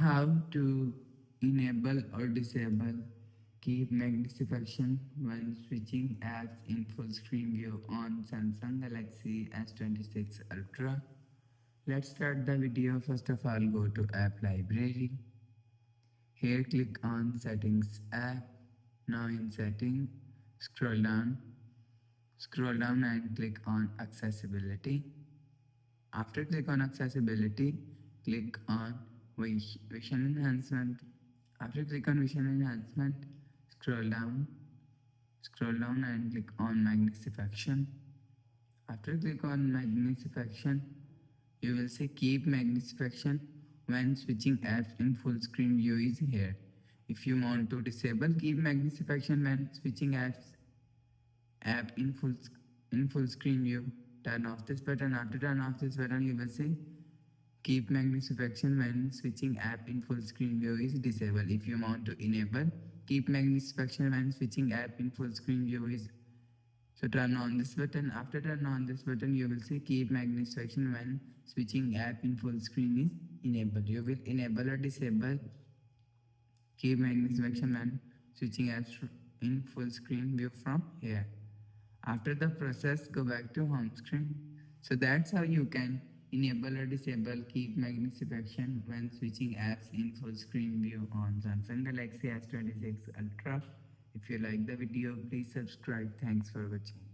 How to enable or disable keep magnification when switching apps in full screen view on Samsung Galaxy S26 Ultra. Let's start the video. First of all, go to app library. Here click on settings app. Now in setting, scroll down and click on accessibility. After click on accessibility, click on vision enhancement. After click on vision enhancement, scroll down, scroll down and click on magnification. After click on magnification, you will see keep magnification when switching apps in full screen view is here. If you want to disable keep magnification when switching app in full screen view, turn off this button. After turn off this button, you will see keep magnification when switching app in full screen view is disabled. If you want to enable keep magnification when switching app in full screen view is, so turn on this button. After turn on this button, you will see keep magnification when switching app in full screen is enabled. You will enable or disable keep magnification when switching apps in full screen view from here. After the process, go back to home screen. So that's how you can enable or disable keep magnification when switching apps in full screen view on Samsung Galaxy S26 Ultra. If you like the video, please subscribe. Thanks for watching.